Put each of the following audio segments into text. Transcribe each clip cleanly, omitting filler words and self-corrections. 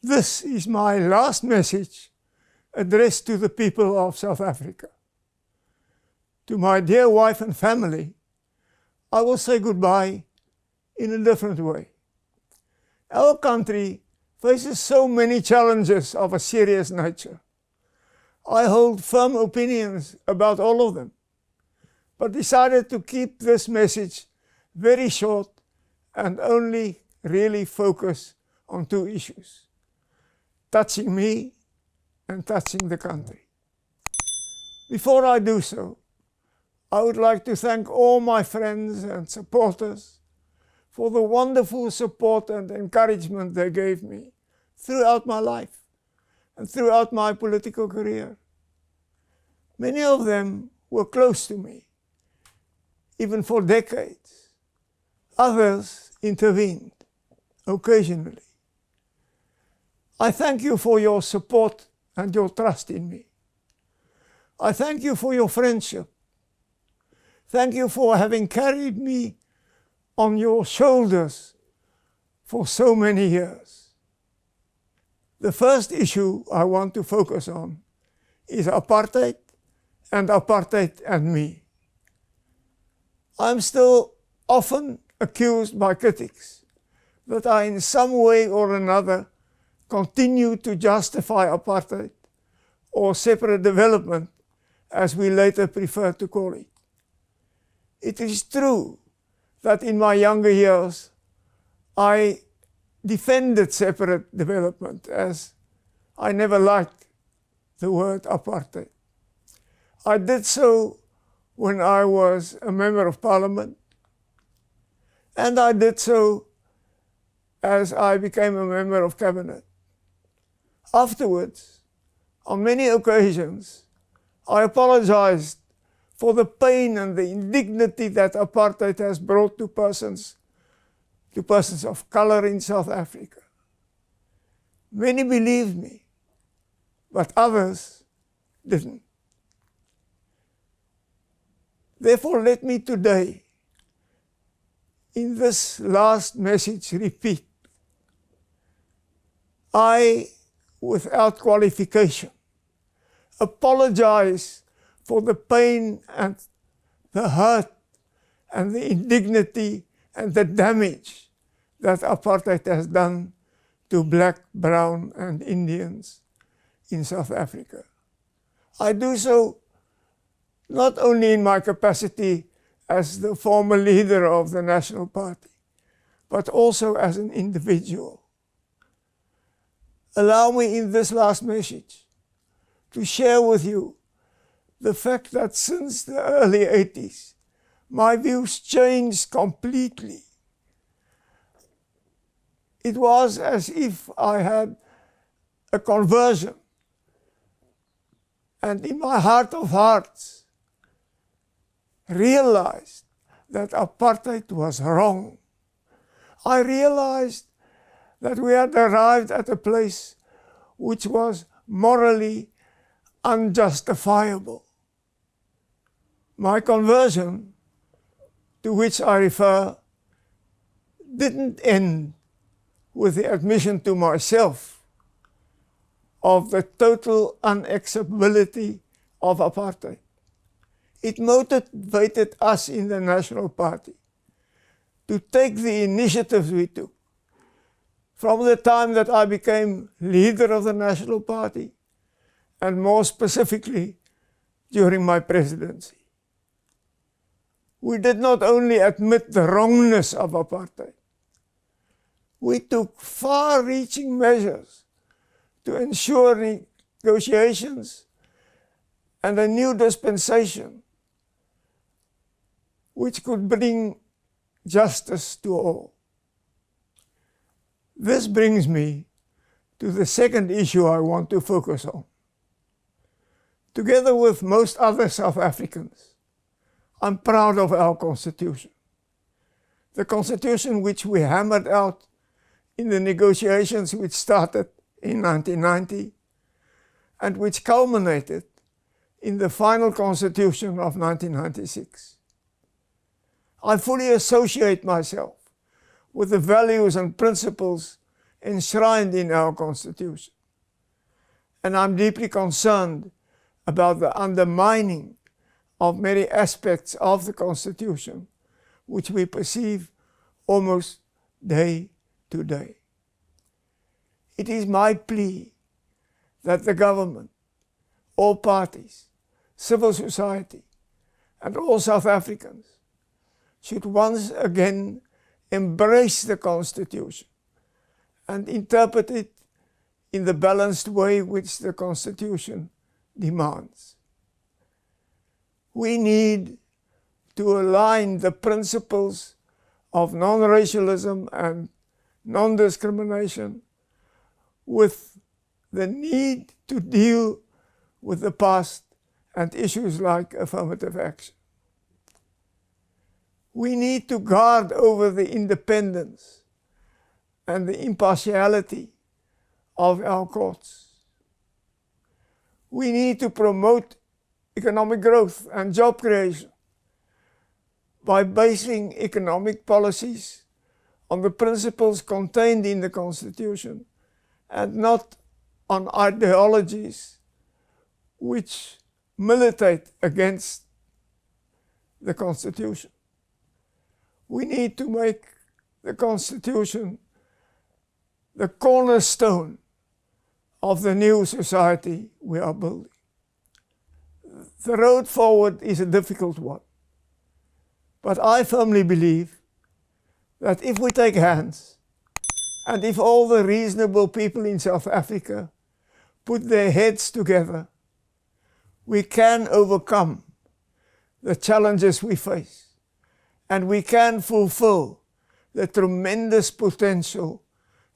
This is my last message addressed to the people of South Africa. To my dear wife and family, I will say goodbye in a different way. Our country faces so many challenges of a serious nature. I hold firm opinions about all of them, but decided to keep this message very short and only really focus on two issues, touching me and touching the country. Before I do so, I would like to thank all my friends and supporters for the wonderful support and encouragement they gave me throughout my life and throughout my political career. Many of them were close to me, even for decades. Others intervened occasionally. I thank you for your support and your trust in me. I thank you for your friendship. Thank you for having carried me on your shoulders for so many years. The first issue I want to focus on is apartheid and me. I'm still often accused by critics that I in some way or another continue to justify apartheid or separate development, as we later prefer to call it. It is true that in my younger years I defended separate development, as I never liked the word apartheid. I did so when I was a member of parliament, and I did so as I became a member of cabinet. Afterwards, on many occasions, I apologized for the pain and the indignity that apartheid has brought to persons of color in South Africa. Many believed me, but others didn't. Therefore, let me today, in this last message, repeat: I, without qualification, apologize for the pain and the hurt and the indignity and the damage that apartheid has done to black, brown, and Indians in South Africa. I do so not only in my capacity as the former leader of the National Party, but also as an individual. Allow me in this last message to share with you the fact that since the early 80s, my views changed completely. It was as if I had a conversion, and in my heart of hearts, realized that apartheid was wrong. I realized that we had arrived at a place which was morally unjustifiable. My conversion, to which I refer, didn't end with the admission to myself of the total unacceptability of apartheid. It motivated us in the National Party to take the initiatives we took from the time that I became leader of the National Party, and more specifically during my presidency. We did not only admit the wrongness of apartheid, we took far-reaching measures to ensure negotiations and a new dispensation which could bring justice to all. This brings me to the second issue I want to focus on. Together with most other South Africans, I'm proud of our Constitution. The Constitution which we hammered out in the negotiations which started in 1990 and which culminated in the final Constitution of 1996. I fully associate myself with the values and principles enshrined in our Constitution. And I'm deeply concerned about the undermining of many aspects of the Constitution, which we perceive almost day to day. It is my plea that the government, all parties, civil society, and all South Africans should once again embrace the Constitution and interpret it in the balanced way which the Constitution demands. We need to align the principles of non-racialism and non-discrimination with the need to deal with the past and issues like affirmative action. We need to guard over the independence and the impartiality of our courts. We need to promote economic growth and job creation by basing economic policies on the principles contained in the Constitution and not on ideologies which militate against the Constitution. We need to make the Constitution the cornerstone of the new society we are building. The road forward is a difficult one, but I firmly believe that if we take hands and if all the reasonable people in South Africa put their heads together, we can overcome the challenges we face and we can fulfill the tremendous potential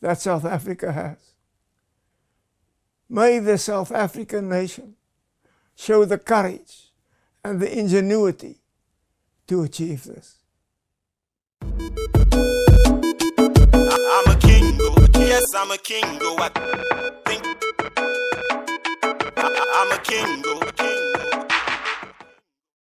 that South Africa has. May the South African nation show the courage and the ingenuity to achieve this. I'm a king, yes, I'm a king, I think I'm a king.